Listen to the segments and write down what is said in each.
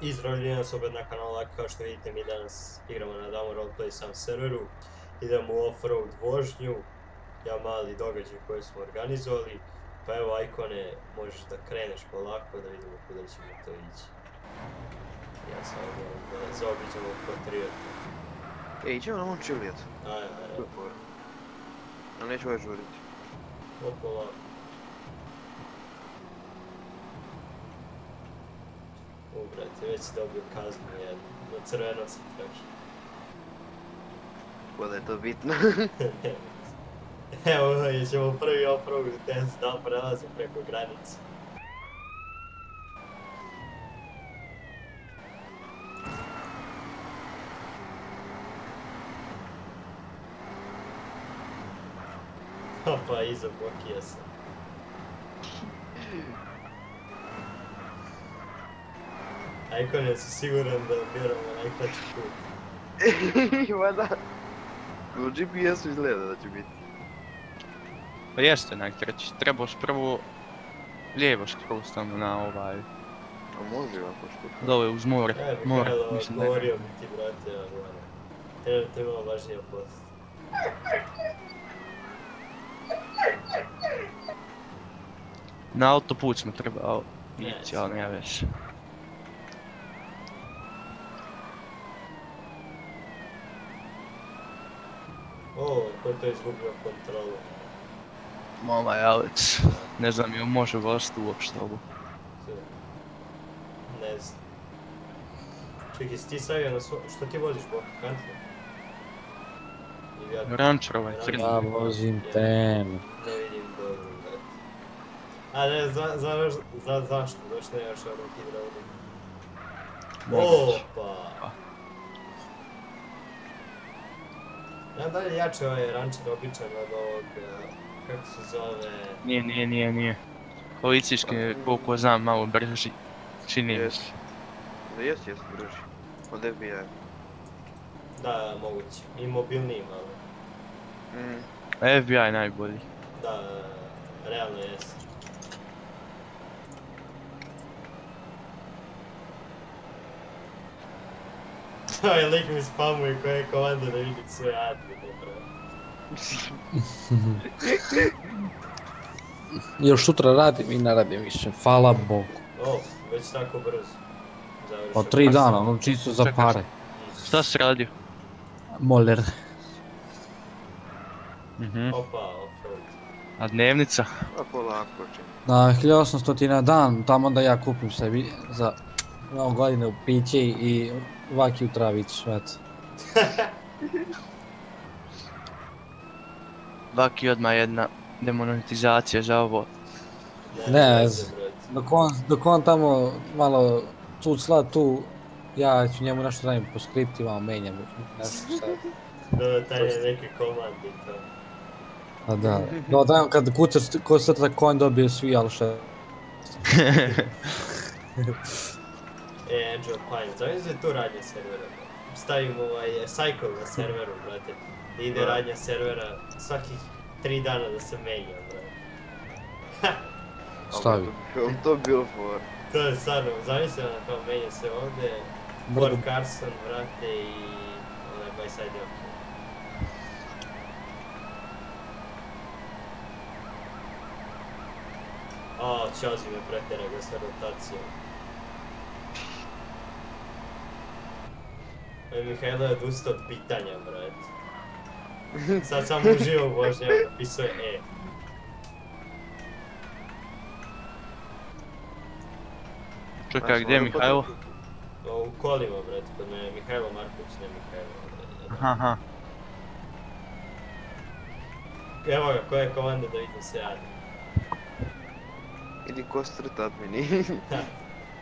Izravljena nas opet na kanalu, kao što vidite mi danas igramo na Damo Roleplay sam serveru. Idemo u off-road vožnju, ja mali događaj koji smo organizovali. Pa evo Ajkone, možeš da kreneš polako da vidimo kuda ćemo to ići. Ja sad moram da zaobiđemo Patriota. Idemo na Momčilijet. Ajde. Ali neću ovaj žuriti. Polako. Brate, već si dobio kaznu jednu, na crveno sam traži. Ko da je to bitno. Evo, ćemo prvi off-road test, da li prelazim preko granice. Opa, iza blokija sam. Ajkon, ja si siguran da biramo najkraći put. Vada. U GPS-u izgleda da će biti. Pa jeste najkraći, trebaš prvo lijevo skroz tamo na ovaj... A može ovako što? Dole uz more, more, mislim da je. Govorio bi ti, brate, ja govorim. Trenutno imamo važnija posla. Na autoput smo trebao ići, ali nema veze. O, ko to je izgubio kontrolu? Mama Alex, ne znam jel može voziti uopšte ovo. Ne znam. Čekaj, si ti stavio na svoj... Što ti voziš, Boka? Kantler? Rančer ovaj crni. Ja vozim ten. Ne vidim dobro, brate. A ne, zašto? Zašto ne još ono hidraulik? Opa! Ja dalje jače ovaj rančer običan od ovog... Kako se zove... Nije. Policijski je, koliko znam, malo brži. Čini mi se. Da jest brži. Od FBI. Da, moguće. I mobilniji malo. FBI najbolji. Da, realno jest. Ovaj lik mi spamuje koje komande da vidim sve admine, bro. Još sutra radim i ne radim više, hvala Bogu. O, već tako brzo. Pa 3 dana, ono čisto za pare. Šta si radio? Moler. Opa, offroad. A dnevnica? A polako će. Na 1800 na dan, tamo da ja kupim sebi za mnogo godine u piće i vaki u travicu, eto. Vaki odmah jedna demonetizacija za ovo. Ne, dok on tamo malo cucla tu, ja ću njemu nešto radim po skriptima, menjam nešto sad. Da, taj je neki komand i to. A da, dajem kad kucaš ko srta konj dobije svi, ali šta? Angel Pine, zamisli tu radnja servera. Stavim ovaj cycle na serveru, brate. Ide radnja servera svakih 3 dana da se menja, brate. Stavi. To bi bilo for. To je stvarno, zamisli ona kao menja se ovdje, Ford Carson, brate, i onaj by side option. Čazi me pretjera ga sa rotacijom. Mihajlo je odustao od pitanja, brate. Sad sam uživo u vožnjama, napisao je E. Čekaj, gdje je Mihajlo? U kolima, brate, kod mene. Mihajlo Marković, ne Mihajlo. Aha. Evo ga, koja komanda da vidim se radi. Idi ko strta admini.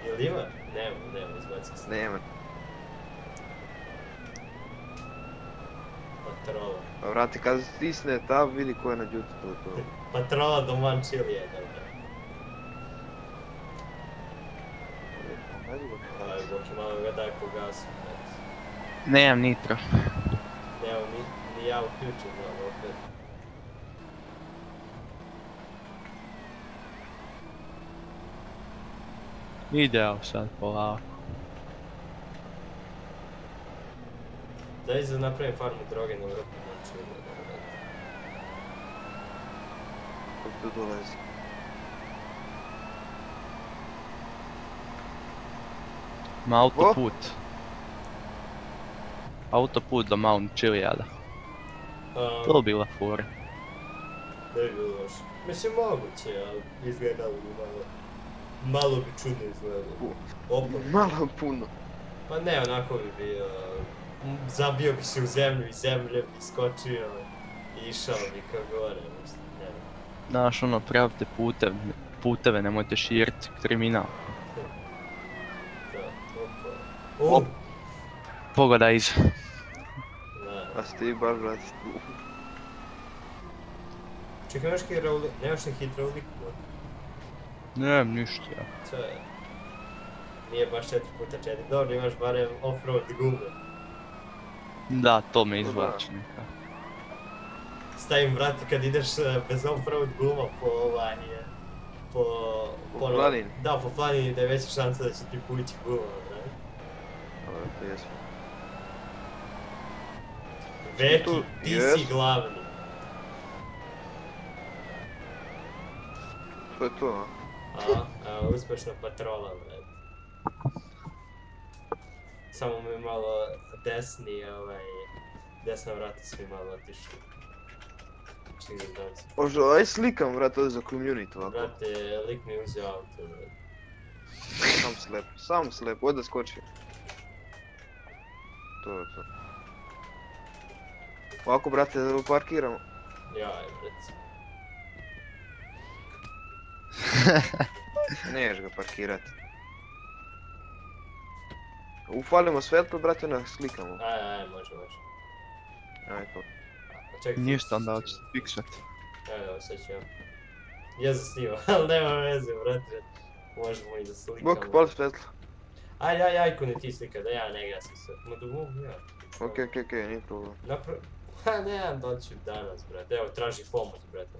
Jel ima? Nema, izbacio se. Nema. Patrola. A vrati, kad stisne tab, vidi ko je na YouTube. Patrola do Mančilija, dobro. Aj, Boki, malo ga daj po gasu, brate. Nemam nitro. Evo, ni ja uključim, malo opet. Ideal sad polako. Daj za napravim farmu droge na Evropu, znači Kako tu dolazi? Ma autoput. Autoput do Mount Chiliada. To bi bila fora. Ne bi bilo loše. Mislim moguće, ali izgledalo bi malo bi čudno izgledalo. Opa. Malo puno. Pa ne, onako bi bio, zabio bi se u zemlju i zemlje bi skočio i išao bi ka gore, mislim, ne. Znaš ono, pravite puteve, nemojte širit kriminal. Da, opa. Pogledaj iza. A si ti baš brati. Čekaj, nemaš ni hidrauliku? Nemam ništa ja. To je... Nije baš 4x4, dobro imaš barem off-road gume. Da, to me izvlači nekako. Stavim, brate, kad ideš bez off-road guma po Po planini? Da, po planini da je veća šansa da će ti pući guma, brate. Dobro, to jesmo. Veki, ti si glavni. To je to, a? Uspešna patrola, brate. Samo mi malo desna vrata su mi malo otišli. Čekaj da dam se. Može, aj slikam, brate, ovdje za community ovako. Brate, lik mi je uzeo auto, brate. Sam slep, ovdje skoči. To je to. Ovako, brate, da parkiramo. Jaj, brate. Niješ ga parkirat. Ufalimo svetlo, brate, nas slikamo. Aj, može. Aj, to. Čekaj. Ništa, onda hoćete fiksat. Evo, sad ću ja. Ja zasnimam, ali nema veze, brate. Možemo i da slikamo. Bok, pali svetlo. Aj, ko ne ti slika, da ja ne gasim sve. Ma da mogu ja. Okej, nije problem. Ha, nemam da ću danas, brate. Evo, traži pomoć, brate.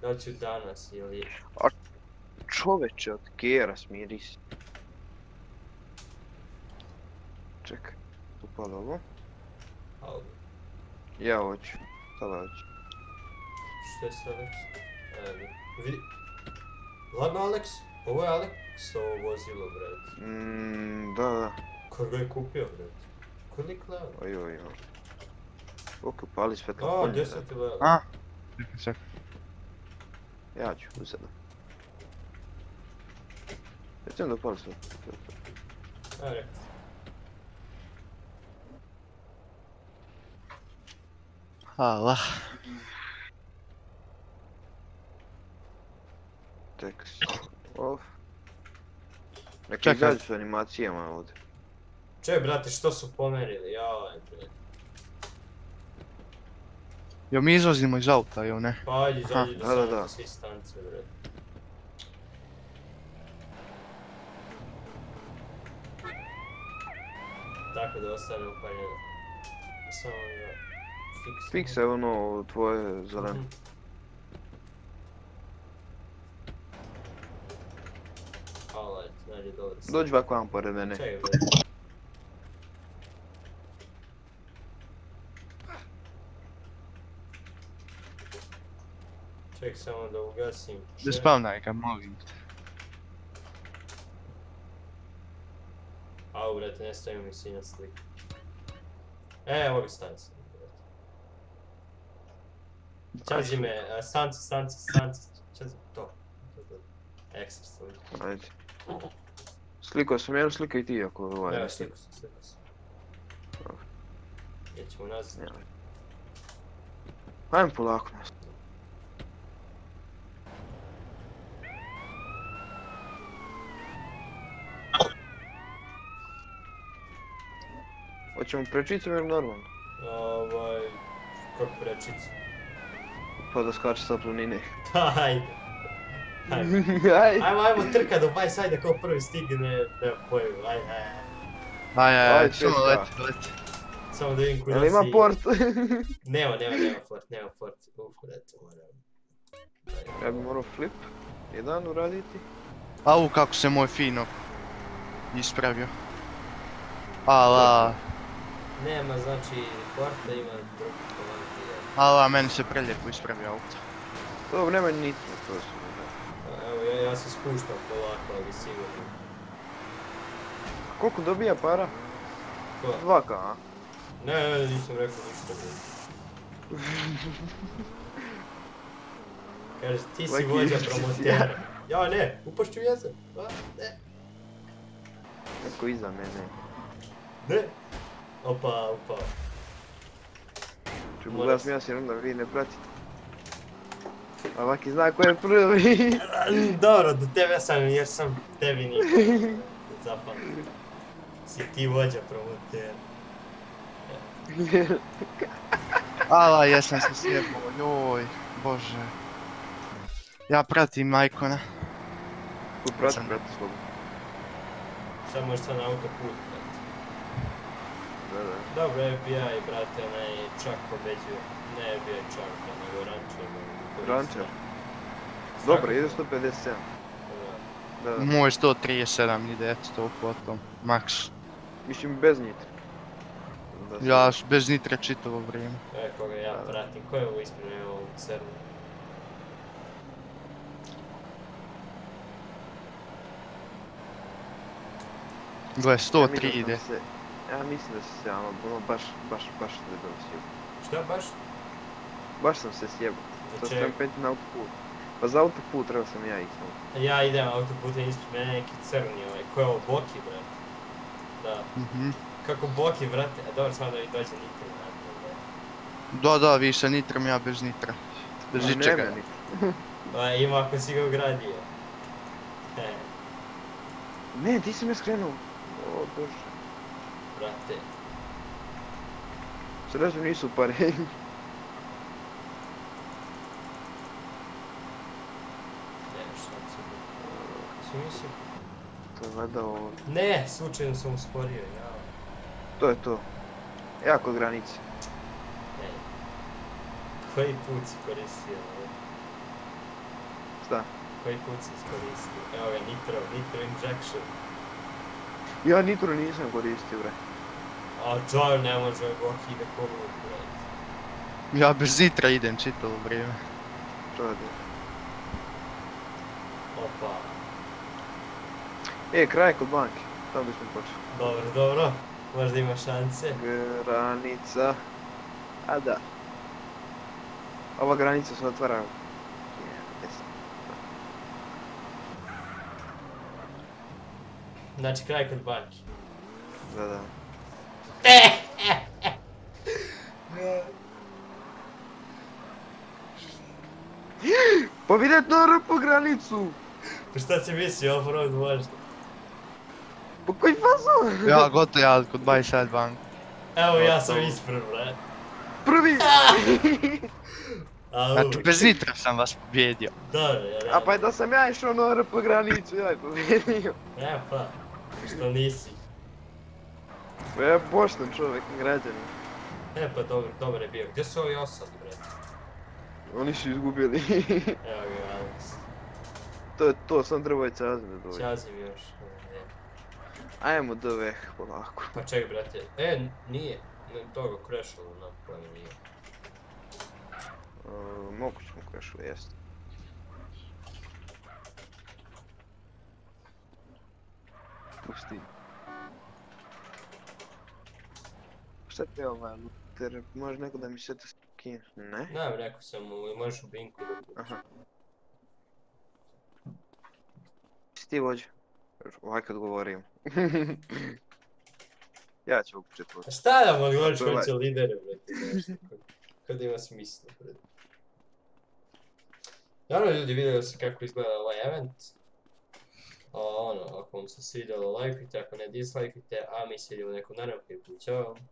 Da ću danas ili... Čoveče, od Gera smiri si. Čekaj, upali ovo. Ali... Ja hoću, sada hoću. Što je s Aleksom? Vidi... Ladno, Aleks? Ovo je Aleksovo vozilo, brate. Da. Ko ga je kupio, brate? Koliko leva? Oj. Ok, upali svetlo. O, 10 leva. Čekaj. Ja ću uzeti. Recimo da upali svetlo. Rekao. Hvala. Tekst. Off. Neki Čekaj. izađu s animacijama ovdje. Čekaj, brate, što su pomerili? Jaj, brate. Jo, mi izlazimo iz auta, jo ne? Pa ajde, izađi da. do svi stanice, brate. Tako da ostane upaljeno. Samo da fiksam. Fiksaj ono tvoje zeleno. Alright, najde dobro. Dođi ovako vam pored mene. Čekaj, brate. Čekaj samo da ugasim. Ne spavnaj ga, molim te. Au, brate, ne stavim mi si na sliku. Evo ga stanice. Čazi me, stanice, čazi to. Ekstra slika. Ajde. Slikao sam jednu, slikaj ti ako ovaj Evo, ne slikao sam. Jećemo nazad. Ajmo polako nas. Hoćemo prečicom ili normalno? Kako prečicu? Pa da skače sa planine. Ajde. Ajmo trka do Bajs, ajde ko prvi stigne, nema pojma, ajde. Aj, samo leti. Samo da vidim kuda si... Jel ima port? Nema port. Brate, moram. Ja bi morao flip jedan uraditi. Au, kako se moj fino ispravio. Ala. Nema, znači, kvarta ima drugi komandi. Ala, meni se preljepo ispravi auto. Dobro, nema nitro, to su. Evo, ja se spuštam polako, ali sigurno. Koliko dobija para? Ko? 2K, a? Ne, nisam rekao ništa. Kaže, ti si vođa promotera. Ja ne, upašću jezer. Ne. Neko iza mene. Ne. Opa. Ću mu glas mjasim, onda vi ne pratite. A Vaki zna ko je prvi. Dobro, do tebe sam jer sam tebi nikad zapamtio. Si ti vođa promotera. Ala, jesam se sjebao, joj, bože. Ja pratim Icona. Tu prati slobodno. Sad možeš sad na autoput, brate. Da. Dobro, FBI, brate, onaj čak pobeđuje. Ne FBI čak, nego Rancher. Rancher. Dobro, ide 157. Da. Moj 137 ide, 100 potom, max. Mislim bez nitra. Ja bez nitra čitavo vrijeme. Koga ja pratim, ko je ovo ispred ovog servera? Gle, 103 ide. Ja mislim da si se, ono, baš debelo sjebao. Šta baš? Baš sam se sjebao. Sad Čeg? sam peti na autoput. Pa za autoput trebao sam ja ići. Ja idem autoputem ispred mene neki crni ovaj, ko je ovo Boki, brate. Da. Kako Boki, brate, a dobro samo da mi dođe nitro natrag, Da, vi sa nitrom, ja bez nitra. Bez ničega. Ima ako si ga ugradio. Ne, ti si me skrenuo. O bože. Brate. Srećno nisu pare. Ne, šta ću biti. Si mislim? To je valjda ovo. Ne, slučajno sam usporio, jao. To je to. Ja kod granice. Ne. Koji put si koristio, ovo? Šta? Koji put si iskoristio? Evo ga, nitro injection. Ja nitro nisam koristio, bre. A Joe ne može, Boki ide ko lud, brate. Ja bez nitra idem čitavo vrijeme. To je. Opa. Kraj kod banke. Tamo bismo počeli. Dobro. Možda ima šanse. Granica. A da. Ova granica se otvara. Znači, kraj kod banki. Da. Pa vidjet na RP granicu! Pa šta si mislio, off-road možda? Pa koji fazon? Ja gotovo, ja kod Buy Side Bank. Evo ja sam ispred, bre. Prvi! Znači, bez nitra sam vas pobjedio. Dobro, ja. A pa da sam ja išao na RP granicu, ja je pobjedio. Pa, što nisi. Pa ja pošten čovjek, građanin. Pa dobro je bio. Gdje su ovi ostali, bre? Oni su izgubili. Evo ga, Alex. To je to, sam trebao je Čazim da dođe. Čazim još. Ajmo do veh, polako. Pa čekaj, brate. Nije. Toga crashalo, no, pojma nije. Moguće mu crashalo, jeste. Pusti. Šta te ovaj Luther, može neko da mi se to skine? Ne? Ne, rekao sam mu, možeš u binku da kući. Aha. Si ti vođa? Ovaj kad govorim. Ja ću upućet vođa. Šta da mu odgovoriš koji će lidere, brate? Kada ima smisla, brate. Naravno ljudi, vidjeli ste kako izgleda ovaj event. Ako vam se svidjelo, lajkujte, ako ne dislajkujte, a mi se vidimo nekom narednom klipu. Ćao!